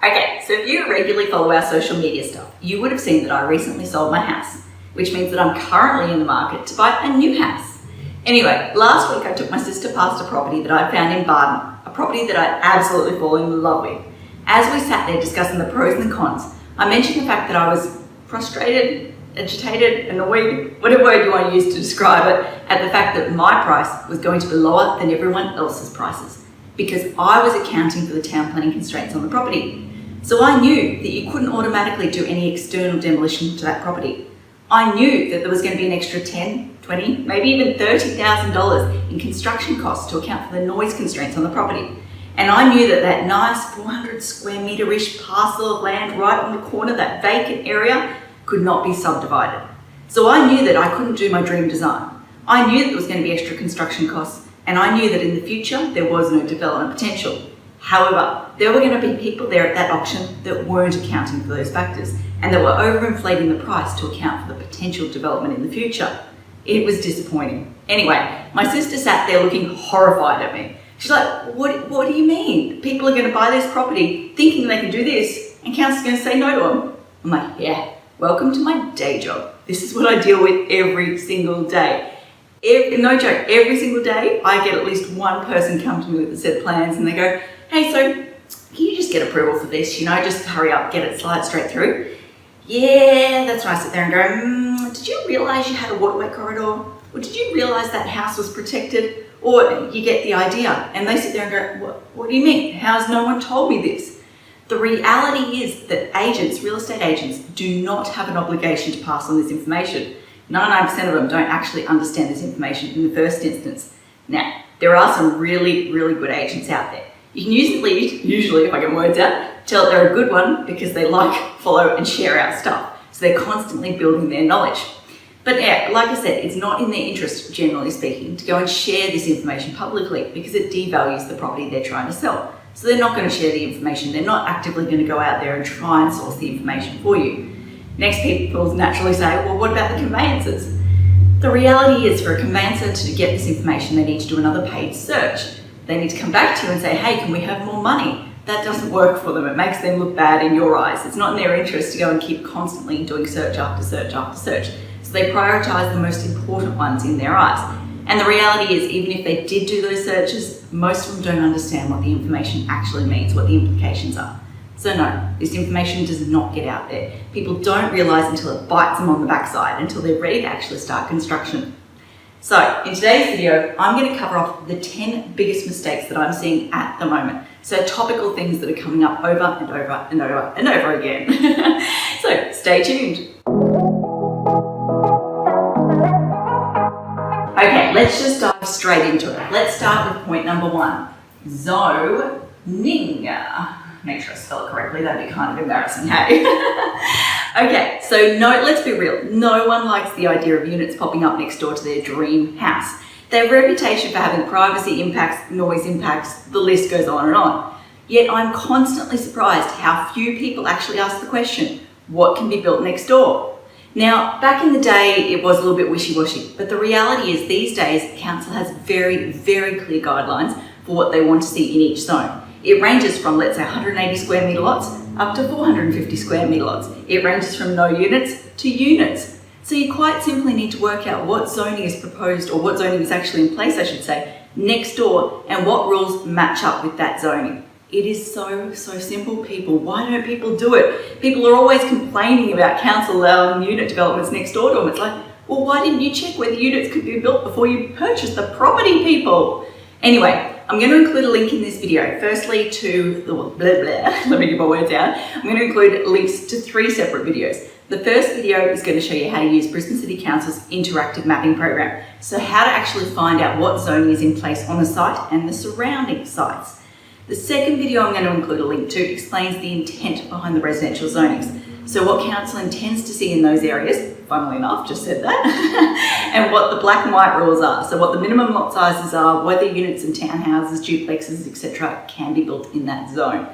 Okay, so if you regularly follow our social media stuff, you would have seen that I recently sold my house, which means that I'm currently in the market to buy a new house. Anyway, last week I took my sister past a property that I found in Brisbane, a property that I'd absolutely fallen in love with. As we sat there discussing the pros and the cons, I mentioned the fact that I was frustrated, agitated, annoyed, whatever word you want to use to describe it, at the fact that my price was going to be lower than everyone else's prices, because I was accounting for the town planning constraints on the property. So I knew that you couldn't automatically do any external demolition to that property. I knew that there was going to be an extra $10,000, $20,000, maybe even $30,000 in construction costs to account for the noise constraints on the property. And I knew that that nice 400 square metre-ish parcel of land right on the corner, that vacant area, could not be subdivided. So I knew that I couldn't do my dream design. I knew that there was going to be extra construction costs, and I knew that in the future there was no development potential. However, there were going to be people there at that auction that weren't accounting for those factors and that were overinflating the price to account for the potential development in the future. It was disappointing. Anyway, my sister sat there looking horrified at me. She's like, what do you mean? People are going to buy this property thinking they can do this and council's going to say no to them? I'm like, yeah, welcome to my day job. This is what I deal with every single day. No joke, every single day I get at least one person come to me with a set of plans and they go, hey, so can you just get approval for this? Just hurry up, get it, slide straight through. Yeah, that's when I sit there and go, did you realise you had a waterway corridor? Or did you realise that house was protected? Or you get the idea. And they sit there and go, what do you mean? How's no one told me this? The reality is that agents, real estate agents, do not have an obligation to pass on this information. 99% of them don't actually understand this information in the first instance. Now, there are some really, really good agents out there. You can usually, if I get words out, tell that they're a good one because they like, follow and share our stuff. So they're constantly building their knowledge. But yeah, like I said, it's not in their interest, generally speaking, to go and share this information publicly because it devalues the property they're trying to sell. So they're not going to share the information. They're not actively going to go out there and try and source the information for you. Next, people naturally say, well, what about the conveyancers? The reality is for a conveyancer to get this information, they need to do another paid search. They need to come back to you and say, hey, can we have more money? That doesn't work for them. It makes them look bad in your eyes. It's not in their interest to go and keep constantly doing search after search after search. So they prioritise the most important ones in their eyes. And the reality is, even if they did do those searches, most of them don't understand what the information actually means, what the implications are. So no, this information does not get out there. People don't realise until it bites them on the backside, until they're ready to actually start construction. So in today's video, I'm going to cover off the 10 biggest mistakes that I'm seeing at the moment. So topical things that are coming up over and over and over and over again. So stay tuned. Okay, let's just dive straight into it. Let's start with point number 1, zoning. Make sure I spell it correctly, that'd be kind of embarrassing, hey? Okay, so let's be real. No one likes the idea of units popping up next door to their dream house. They have a reputation for having privacy impacts, noise impacts, the list goes on and on. Yet I'm constantly surprised how few people actually ask the question, what can be built next door? Now, back in the day, it was a little bit wishy-washy, but the reality is these days, council has very, very clear guidelines for what they want to see in each zone. It ranges from, let's say, 180 square metre lots up to 450 square metre lots. It ranges from no units to units. So you quite simply need to work out what zoning is proposed, or what zoning is actually in place, I should say, next door, and what rules match up with that zoning. It is so simple, people. Why don't people do it? People are always complaining about council allowing unit developments next door to them. It's like, well, why didn't you check whether units could be built before you purchased the property, people? Anyway, I'm going to include a link in this video, firstly to let me get my words out. I'm going to include links to 3 separate videos. The first video is going to show you how to use Brisbane City Council's interactive mapping program. So how to actually find out what zoning is in place on the site and the surrounding sites. The second video I'm going to include a link to explains the intent behind the residential zonings. So what council intends to see in those areas, funnily enough, just said that, and what the black and white rules are. So what the minimum lot sizes are, whether units and townhouses, duplexes, etc. can be built in that zone.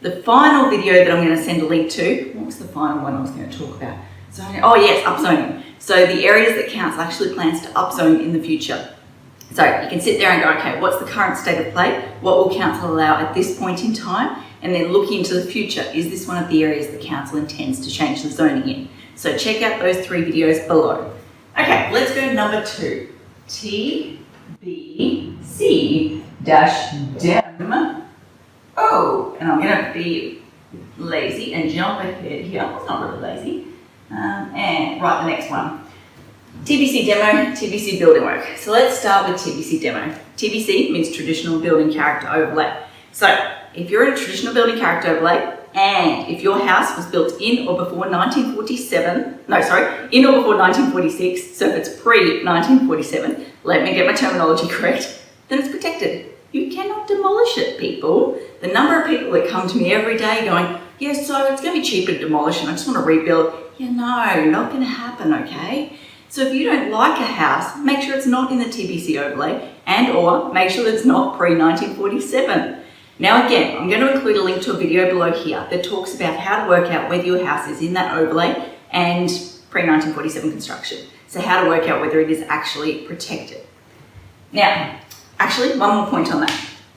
The final video that I'm going to send a link to, what was the final one I was going to talk about? Zoning. Oh yes, upzoning. So the areas that council actually plans to upzone in the future. So you can sit there and go, okay, what's the current state of play? What will council allow at this point in time? and then looking into the future, is this one of the areas the council intends to change the zoning in? So check out those 3 videos below. Okay, let's go to number 2. TBC-DEM. Oh, and I'm going to be lazy and jump ahead here. It's not really lazy. And write the next one. TBC demo, TBC building work. So let's start with TBC demo. TBC means traditional building character overlay. So if you're in a traditional building character overlay, and if your house was built in or before 1946, so if it's pre-1947, let me get my terminology correct, then it's protected. You cannot demolish it, people. The number of people that come to me every day going, yeah, so it's going to be cheaper to demolish and I just want to rebuild. Yeah, no, not going to happen, okay? So if you don't like a house, make sure it's not in the TBC overlay and or make sure that it's not pre-1947. Now again, I'm going to include a link to a video below here that talks about how to work out whether your house is in that overlay and pre-1947 construction. So how to work out whether it is actually protected. Now, actually, one more point on that.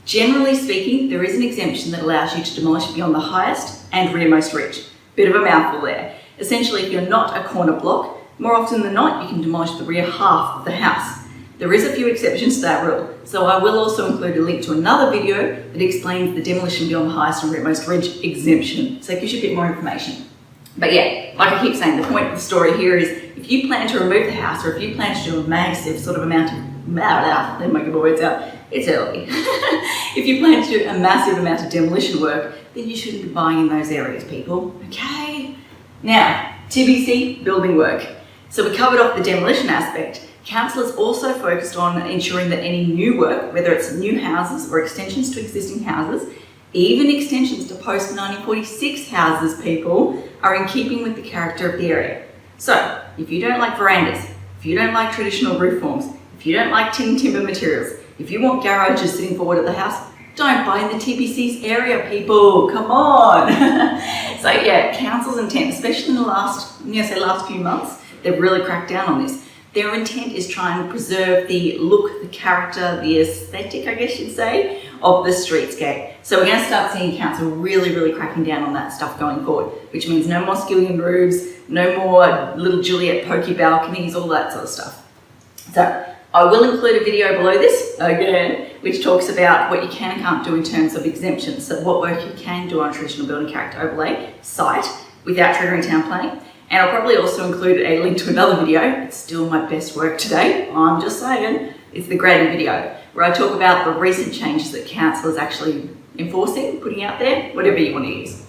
Generally speaking, there is an exemption that allows you to demolish beyond the highest and rearmost ridge. Bit of a mouthful there. Essentially, if you're not a corner block, more often than not, you can demolish the rear half of the house. There is a few exceptions to that rule, so I will also include a link to another video that explains the demolition beyond the highest and rearmost ridge exemption, so it gives you a bit more information. But yeah, like I keep saying, the point of the story here is if you plan to remove the house or if you plan to do a massive sort of amount of, let me get my words out, it's early. If you plan to do a massive amount of demolition work, then you shouldn't be buying in those areas, people, okay? Now, TBC, building work. So we covered off the demolition aspect. Council is also focused on ensuring that any new work, whether it's new houses or extensions to existing houses, even extensions to post-1946 houses, people, are in keeping with the character of the area. So, if you don't like verandas, if you don't like traditional roof forms, if you don't like tin timber materials, if you want garages sitting forward at the house, don't buy in the TBC's area, people, come on. So yeah, council's intent, especially in the last few months, they've really cracked down on this. Their intent is trying to preserve the look, the character, the aesthetic, I guess you'd say, of the streetscape. So we're going to start seeing council really cracking down on that stuff going forward, which means no more skillion roofs, no more little Juliet pokey balconies, all that sort of stuff. So I will include a video below this, again, which talks about what you can and can't do in terms of exemptions. So what work you can do on a traditional building character overlay site without triggering town planning. And I'll probably also include a link to another video. It's still my best work today, I'm just saying. It's the grading video, where I talk about the recent changes that council is actually enforcing, putting out there, whatever you want to use.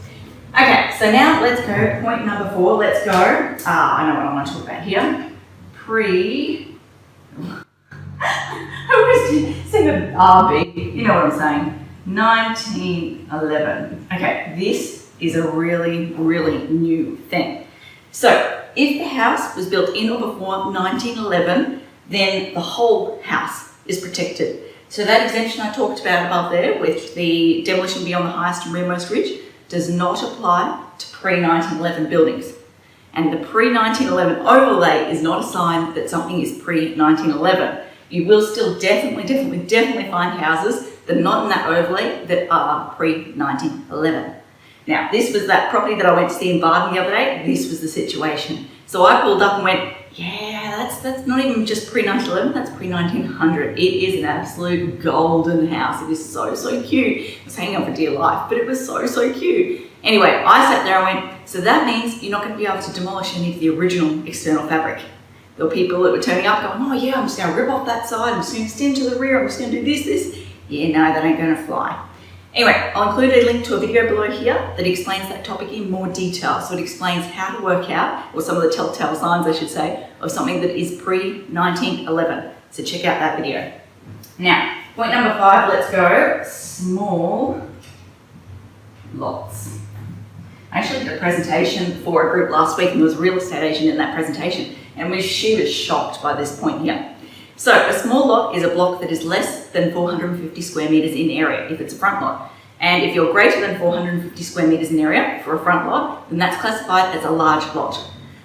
Okay, so now let's go, point number 4, let's go. I know what I want to talk about here. I always say the RB, you know what I'm saying. 1911. Okay, this is a really new thing. So, if the house was built in or before 1911, then the whole house is protected. So that exemption I talked about above there with the demolition beyond the highest and rearmost ridge does not apply to pre-1911 buildings. And the pre-1911 overlay is not a sign that something is pre-1911. You will still definitely find houses that are not in that overlay that are pre-1911. Now, this was that property that I went to see in Brisbane the other day. This was the situation. So I pulled up and went, yeah, that's not even just pre-1911, that's pre-1900. It is an absolute golden house. It is so cute. I was hanging on for dear life, but it was so cute. Anyway, I sat there and went, so that means you're not going to be able to demolish any of the original external fabric. There were people that were turning up going, oh yeah, I'm just going to rip off that side, I'm just going to extend to the rear, I'm just going to do this. Yeah, no, that ain't going to fly. Anyway, I'll include a link to a video below here that explains that topic in more detail. So it explains how to work out, or some of the telltale signs I should say, of something that is pre-1911. So check out that video. Now, point number 5, let's go. Small lots. I actually did a presentation for a group last week and there was a real estate agent in that presentation and she was shocked by this point here. So a small lot is a block that is less than 450 square metres in area if it's a front lot. And if you're greater than 450 square metres in area for a front lot, then that's classified as a large lot.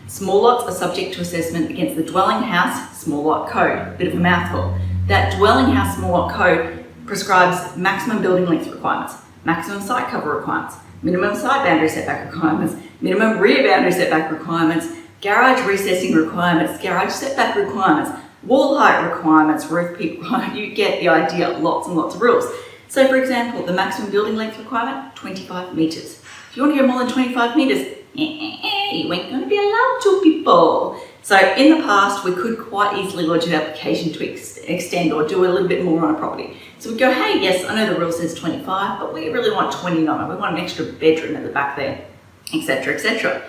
Small lots are subject to assessment against the Dwelling House Small Lot Code. Bit of a mouthful. That Dwelling House Small Lot Code prescribes maximum building length requirements. maximum site cover requirements, minimum site boundary setback requirements, minimum rear boundary setback requirements, garage recessing requirements, garage setback requirements, wall height requirements, roof peak requirements. You get the idea, lots and lots of rules. So for example, the maximum building length requirement, 25 metres. If you want to go more than 25 metres, you ain't going to be allowed to, people. So in the past, we could quite easily lodge an application to extend or do a little bit more on a property. So we go, hey, yes, I know the rule says 25, but we really want 29. We want an extra bedroom at the back there, etc., etc.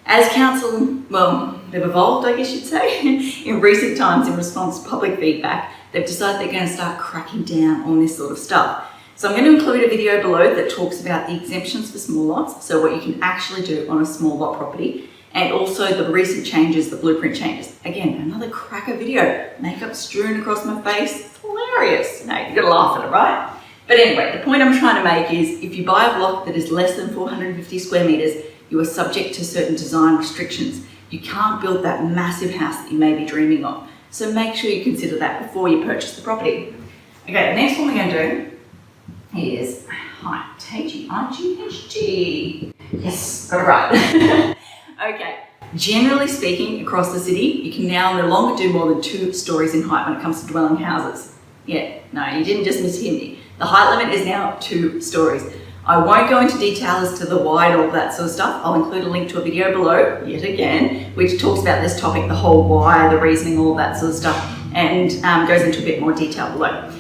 As council, well, they've evolved, I guess you'd say, in recent times in response to public feedback, they've decided they're going to start cracking down on this sort of stuff. So I'm going to include a video below that talks about the exemptions for small lots, so what you can actually do on a small lot property, and also the recent changes, the blueprint changes. Again, another cracker video, makeup strewn across my face, it's hilarious. No, you've got to laugh at it, right? But anyway, the point I'm trying to make is if you buy a block that is less than 450 square metres, you are subject to certain design restrictions. You can't build that massive house that you may be dreaming of. So make sure you consider that before you purchase the property. Okay, the next one we're going to do is height. H-E-I-G-H-T. Yes, got it right. Okay, generally speaking, across the city, you can now no longer do more than 2 stories in height when it comes to dwelling houses. Yeah, no, you didn't just mishear me. The height limit is now 2 stories. I won't go into detail as to the why and all that sort of stuff. I'll include a link to a video below, yet again, which talks about this topic, the whole why, the reasoning, all that sort of stuff, and goes into a bit more detail below.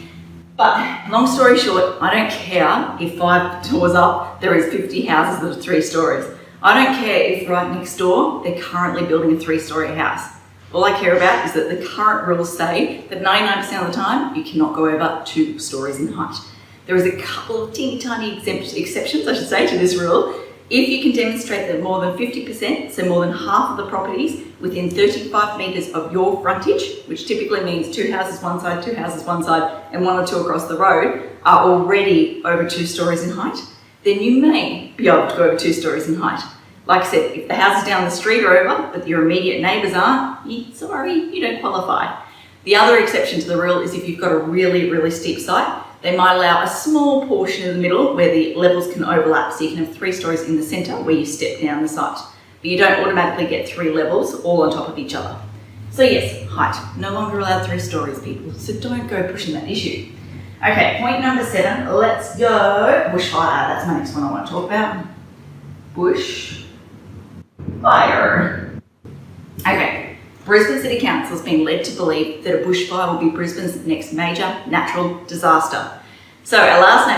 But long story short, I don't care if 5 doors up, there is 50 houses that are 3 stories. I don't care if right next door, they're currently building a 3-story house. All I care about is that the current rules say that 99% of the time, you cannot go over 2 stories in height. There is a couple of teeny tiny exceptions, I should say, to this rule. If you can demonstrate that more than 50%, so more than half of the properties within 35 metres of your frontage, which typically means 2 houses one side, 2 houses one side, and 1 or 2 across the road, are already over 2 stories in height, then you may be able to go over 2 stories in height. Like I said, if the houses down the street are over, but your immediate neighbours aren't, sorry, you don't qualify. The other exception to the rule is if you've got a really, really steep site, they might allow a small portion in the middle where the levels can overlap, so you can have 3 stories in the centre where you step down the site. But you don't automatically get 3 levels all on top of each other. So yes, height. No longer allowed 3 stories, people. So don't go pushing that issue. Okay, point number 7. Let's go. Bushfire. That's my next one I want to talk about. Bushfire. Okay. Brisbane City Council has been led to believe that a bushfire will be Brisbane's next major natural disaster. So our last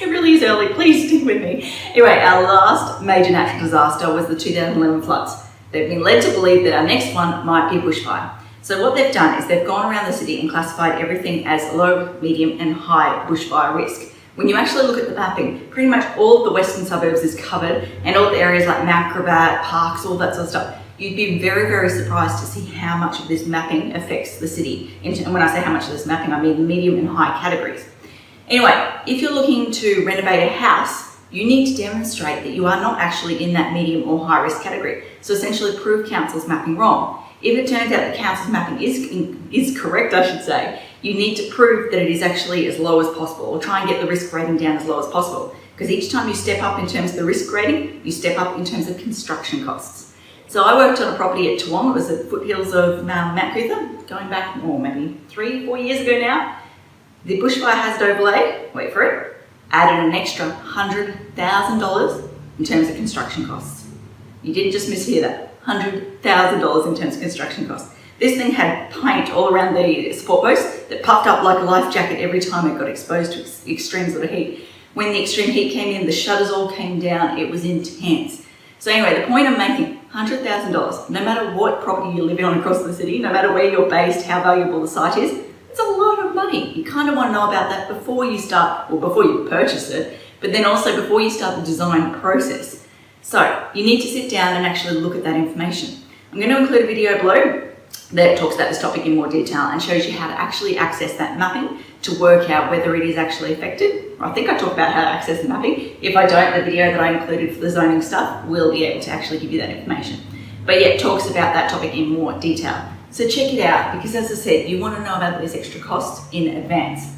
it really is early, please stick with me. Anyway, our last major natural disaster was the 2011 floods. They've been led to believe that our next one might be a bushfire. So what they've done is they've gone around the city and classified everything as low, medium and high bushfire risk. When you actually look at the mapping, pretty much all of the western suburbs is covered, and all the areas like Mount Gravatt, parks, all that sort of stuff. You'd be very, very surprised to see how much of this mapping affects the city. And when I say how much of this mapping, I mean the medium and high categories. Anyway, if you're looking to renovate a house, you need to demonstrate that you are not actually in that medium or high risk category. So essentially prove council's mapping wrong. If it turns out that council's mapping is correct, I should say, you need to prove that it is actually as low as possible, or try and get the risk rating down as low as possible. Because each time you step up in terms of the risk rating, you step up in terms of construction costs. So I worked on a property at Toowong. It was at the foothills of Mount Cootha, going back, maybe 3-4 years ago now. The Bushfire Hazard Overlay, wait for it, added an extra $100,000 in terms of construction costs. You didn't just mishear that, $100,000 in terms of construction costs. This thing had paint all around the support post that puffed up like a life jacket every time it got exposed to extremes of the heat. When the extreme heat came in, the shutters all came down. It was intense. So anyway, the point I'm making, $100,000, no matter what property you live on across the city, no matter where you're based, how valuable the site is, it's a lot of money. You kind of want to know about that before you start, or before you purchase it, but then also before you start the design process. So you need to sit down and actually look at that information. I'm going to include a video below that talks about this topic in more detail and shows you how to actually access that mapping to work out whether it is actually affected. I think I talked about how to access the mapping. If I don't, the video that I included for the zoning stuff will be able to actually give you that information. But yeah, it talks about that topic in more detail. So check it out, because as I said, you want to know about these extra costs in advance.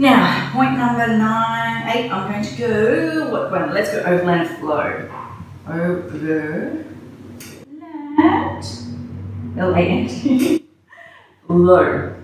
Now, point number 8, I'm going to go, let's go overland flow. Overland, L-A-N-D, flow.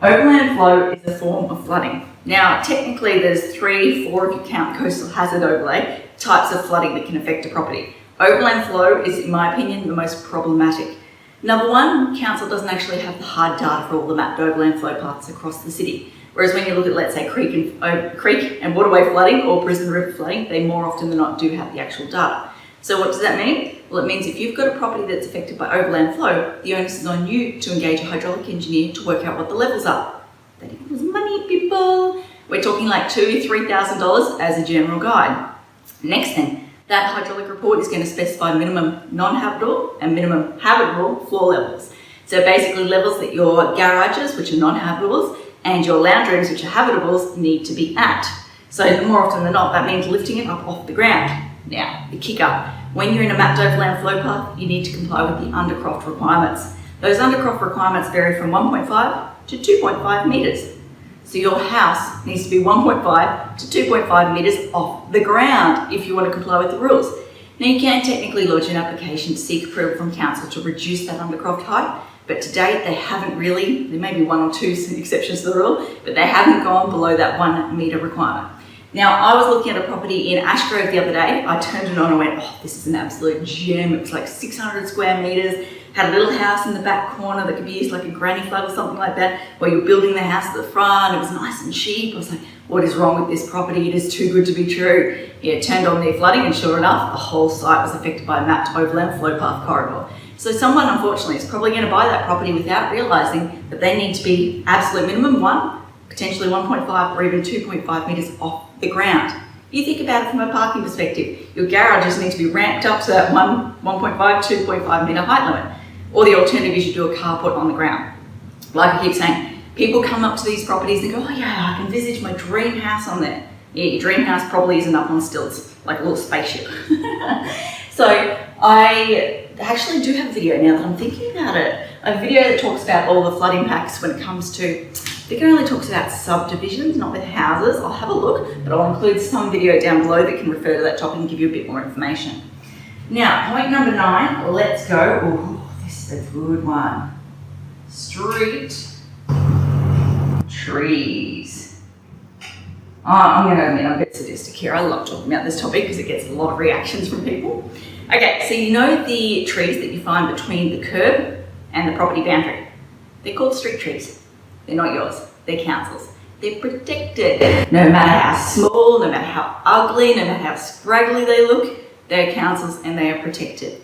Overland flow is a form of flooding. Now, technically there's 3, 4 if you count coastal hazard overlay, types of flooding that can affect a property. Overland flow is, in my opinion, the most problematic. Number 1, council doesn't actually have the hard data for all the mapped overland flow paths across the city. Whereas when you look at, let's say, creek and waterway flooding or Brisbane river flooding, they more often than not do have the actual data. So what does that mean? Well, it means if you've got a property that's affected by overland flow, the onus is on you to engage a hydraulic engineer to work out what the levels are. That equals money, people. We're talking like $2,000 to $3,000 as a general guide. Next thing, that hydraulic report is going to specify minimum non-habitable and minimum habitable floor levels. So basically levels that your garages, which are non-habitables, and your lounge rooms, which are habitables, need to be at. So more often than not, that means lifting it up off the ground. Now, the kicker, when you're in a mapped overland flow path, you need to comply with the undercroft requirements. Those undercroft requirements vary from 1.5 to 2.5 metres. So your house needs to be 1.5 to 2.5 metres off the ground if you want to comply with the rules. Now you can technically lodge an application to seek approval from council to reduce that undercroft height, but to date they haven't really, there may be 1 or 2 exceptions to the rule, but they haven't gone below that 1 metre requirement. Now I was looking at a property in Ashgrove the other day, I turned it on and went, oh, this is an absolute gem. It was like 600 square metres, had a little house in the back corner that could be used like a granny flat or something like that, where you're building the house at the front, it was nice and cheap. I was like, what is wrong with this property? It is too good to be true. Yeah, turned on their flooding and sure enough, the whole site was affected by a mapped overland flow path corridor. So someone unfortunately is probably going to buy that property without realising that they need to be absolute minimum 1, potentially 1.5 or even 2.5 metres off the ground. You think about it from a parking perspective, your garages need to be ramped up to that 1.5, 2.5 metre height limit. Or the alternative is you do a carport on the ground. Like I keep saying, people come up to these properties and go, oh yeah, I can envisage my dream house on there. Yeah, your dream house probably isn't up on stilts, like a little spaceship. So I actually do have a video now that I'm thinking about it. A video that talks about all the flood impacts when it comes to, I think it only talks about subdivisions, not with houses. I'll have a look, but I'll include some video down below that can refer to that topic and give you a bit more information. Now, point number 9, let's go. Ooh, this is a good one. Street trees. Oh, I'm going to admit I'm a bit sadistic here. I love talking about this topic because it gets a lot of reactions from people. Okay, so you know the trees that you find between the curb and the property boundary? They're called street trees. They're not yours, they're council's. They're protected. No matter how small, no matter how ugly, no matter how scraggly they look, they're council's and they are protected.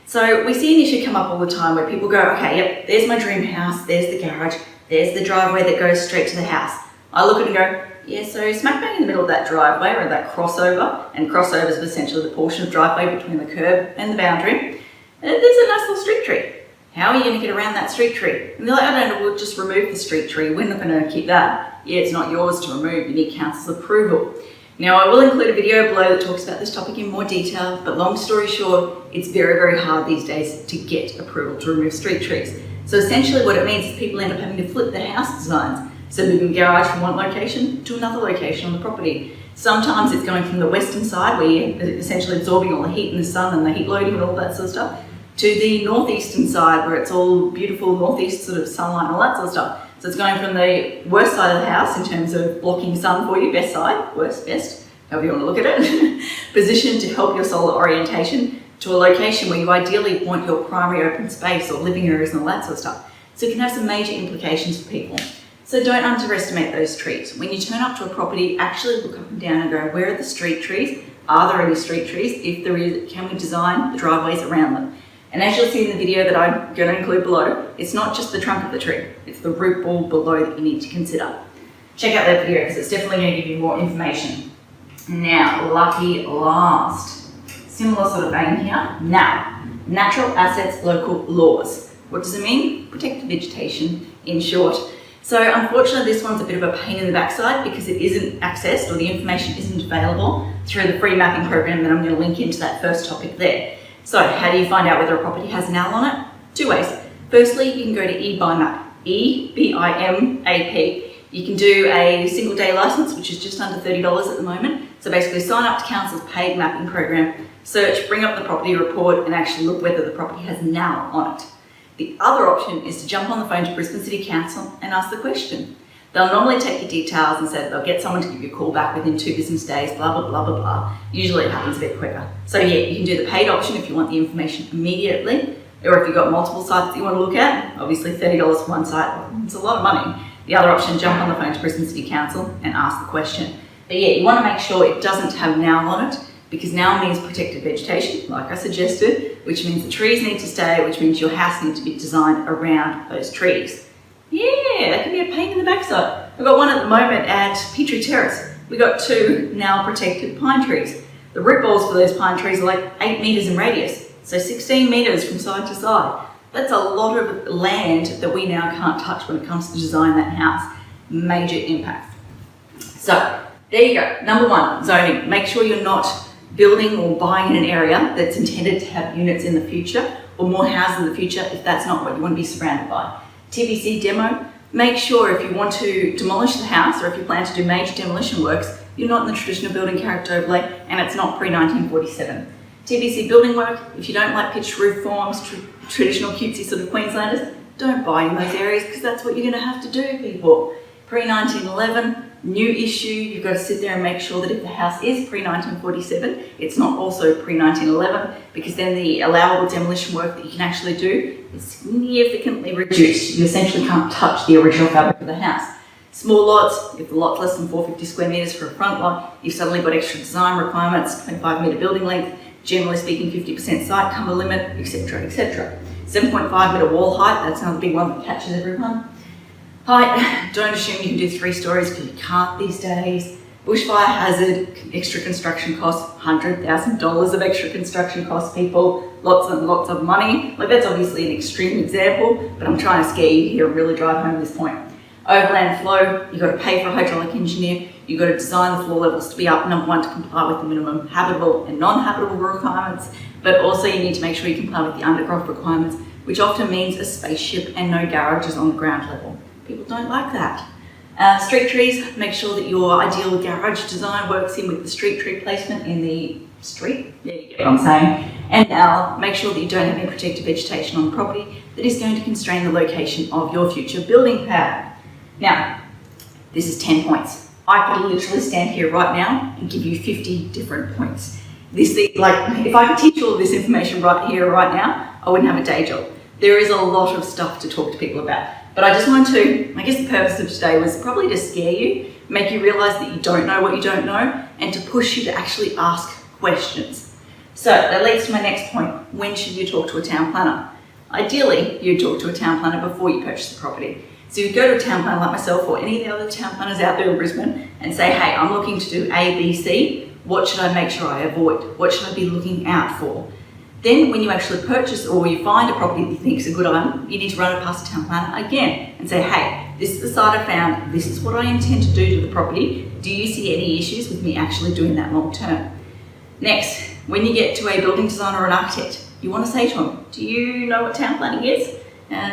So we see an issue come up all the time where people go, okay, yep, there's my dream house, there's the garage, there's the driveway that goes straight to the house. I look at it and go, yeah, so smack bang in the middle of that driveway or that crossover, and crossover is essentially the portion of driveway between the curb and the boundary, there's a nice little street tree. How are you going to get around that street tree? And they're like, I don't know, we'll just remove the street tree. We're not going to keep that. Yeah, it's not yours to remove. You need council's approval. Now, I will include a video below that talks about this topic in more detail, but long story short, it's very, very hard these days to get approval to remove street trees. So essentially what it means is people end up having to flip their house designs. So moving the garage from one location to another location on the property. Sometimes it's going from the western side where you're essentially absorbing all the heat and the sun and the heat loading and all that sort of stuff, to the northeastern side where it's all beautiful northeast sort of sunlight and all that sort of stuff. So it's going from the worst side of the house in terms of blocking sun for you, best side, worst, best, however you want to look at it, positioned to help your solar orientation, to a location where you ideally want your primary open space or living areas and all that sort of stuff. So it can have some major implications for people. So don't underestimate those trees. When you turn up to a property, actually look up and down and go, where are the street trees? Are there any street trees? If there is, can we design the driveways around them? And as you'll see in the video that I'm going to include below, it's not just the trunk of the tree, it's the root ball below that you need to consider. Check out that video because it's definitely going to give you more information. Now, lucky last. Similar sort of vein here. Now, natural assets, local laws. What does it mean? Protect vegetation, in short. So unfortunately this one's a bit of a pain in the backside because it isn't accessed or the information isn't available through the free mapping program that I'm going to link into that first topic there. So how do you find out whether a property has an owl on it? 2 ways. Firstly, you can go to eBIMAP, E-B-I-M-A-P. You can do a single day license, which is just under $30 at the moment. So basically sign up to council's paid mapping program, search, bring up the property report and actually look whether the property has now on it. The other option is to jump on the phone to Brisbane City Council and ask the question. They'll normally take your details and say they'll get someone to give you a call back within 2 business days, blah, blah, blah, blah, blah. Usually it happens a bit quicker. So yeah, you can do the paid option if you want the information immediately, or if you've got multiple sites that you want to look at, obviously $30 for one site, it's a lot of money. The other option, jump on the phone to Brisbane City Council and ask the question. But yeah, you want to make sure it doesn't have now on it, because now means protected vegetation, like I suggested, which means the trees need to stay, which means your house needs to be designed around those trees. Yeah, that can be a pain in the backside. We've got one at the moment at Petrie Terrace. We've got 2 now protected pine trees. The root balls for those pine trees are like 8 metres in radius, so 16 metres from side to side. That's a lot of land that we now can't touch when it comes to design that house. Major impact. So there you go. Number 1, zoning. Make sure you're not building or buying in an area that's intended to have units in the future or more houses in the future if that's not what you want to be surrounded by. TBC demo, make sure if you want to demolish the house or if you plan to do major demolition works, you're not in the traditional building character overlay and it's not pre-1947. TBC building work, if you don't like pitched roof forms, traditional cutesy sort of Queenslanders, don't buy in those areas because that's what you're going to have to do, people. Pre-1911, new issue, you've got to sit there and make sure that if the house is pre-1947, it's not also pre-1911, because then the allowable demolition work that you can actually do is significantly reduced. You essentially can't touch the original fabric of the house. Small lots, if the lot's less than 450 square metres for a front lot, you've suddenly got extra design requirements, 25 metre building length, generally speaking 50% site cover limit, etc, etc. 7.5 metre wall height, that's another big one that catches everyone. Height, don't assume you can do 3 stories because you can't these days. Bushfire hazard, extra construction costs, $100,000 of extra construction costs, people, lots and lots of money. Like that's obviously an extreme example, but I'm trying to scare you here and really drive home this point. Overland flow, you've got to pay for a hydraulic engineer, you've got to design the floor levels to be up, number 1, to comply with the minimum habitable and non-habitable requirements, but also you need to make sure you comply with the undergrowth requirements, which often means a spaceship and no garages on the ground level. People don't like that. Street trees, make sure that your ideal garage design works in with the street tree placement in the street. Yeah, you get what I'm saying. And now make sure that you don't have any protected vegetation on the property that is going to constrain the location of your future building pad. Now, this is 10 points. I could literally stand here right now and give you 50 different points. Like, if I could teach all of this information right here, right now, I wouldn't have a day job. There is a lot of stuff to talk to people about. But I just wanted to, I guess the purpose of today was probably to scare you, make you realise that you don't know what you don't know, and to push you to actually ask questions. So that leads to my next point. When should you talk to a town planner? Ideally, you talk to a town planner before you purchase the property. So you go to a town planner like myself or any of the other town planners out there in Brisbane and say, hey, I'm looking to do A, B, C. What should I make sure I avoid? What should I be looking out for? Then when you actually purchase or you find a property that you think is a good one, you need to run it past a town planner again and say, hey, this is the site I found, this is what I intend to do to the property. Do you see any issues with me actually doing that long term? Next, when you get to a building designer or an architect, you want to say to them, do you know what town planning is?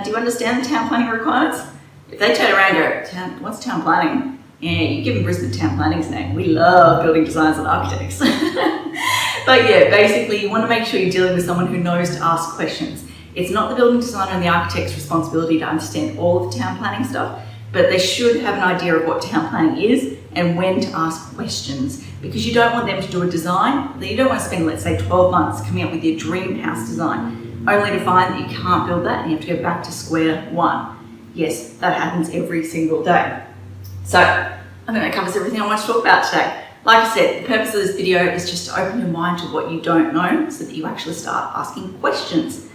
Do you understand the town planning requirements? If they turn around and go, what's town planning? Yeah, you give them Brisbane Town Planning's name. We love building designers and architects. But yeah, basically you want to make sure you're dealing with someone who knows to ask questions. It's not the building designer and the architect's responsibility to understand all of the town planning stuff, but they should have an idea of what town planning is and when to ask questions, because you don't want them to do a design. You don't want to spend, let's say, 12 months coming up with your dream house design, only to find that you can't build that and you have to go back to square one. Yes, that happens every single day. So I think that covers everything I want to talk about today. Like I said, the purpose of this video is just to open your mind to what you don't know so that you actually start asking questions.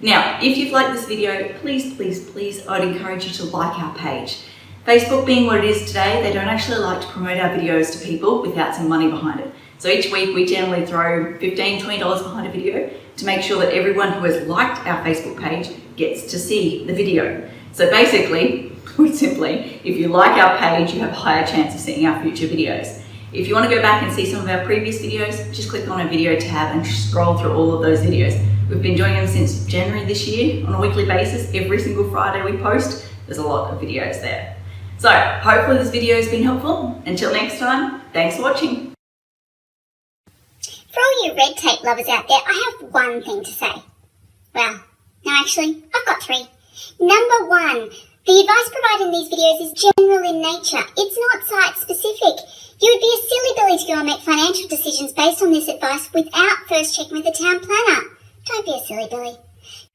Now, if you've liked this video, please, please, please, I'd encourage you to like our page. Facebook being what it is today, they don't actually like to promote our videos to people without some money behind it. So each week we generally throw $15, $20 behind a video to make sure that everyone who has liked our Facebook page gets to see the video. So basically, put simply, if you like our page, you have a higher chance of seeing our future videos. If you want to go back and see some of our previous videos, just click on a video tab and scroll through all of those videos. We've been doing them since January this year on a weekly basis. Every single Friday we post, there's a lot of videos there. So hopefully this video has been helpful. Until next time, thanks for watching. For all you red tape lovers out there, I have one thing to say. Well, no, actually, I've got three. Number one, the advice provided in these videos is general in nature. It's not site-specific. You would be a silly Billy to go and make financial decisions based on this advice without first checking with the town planner. Don't be a silly Billy.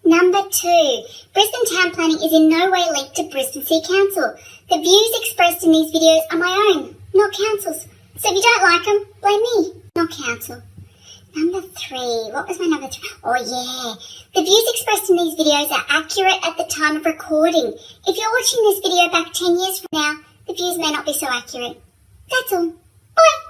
Number two, Brisbane town planning is in no way linked to Brisbane City Council. The views expressed in these videos are my own, not council's. So if you don't like them, blame me, not council. Number three, what was my number three? Oh yeah, the views expressed in these videos are accurate at the time of recording. If you're watching this video back 10 years from now, the views may not be so accurate. That's all. Bye.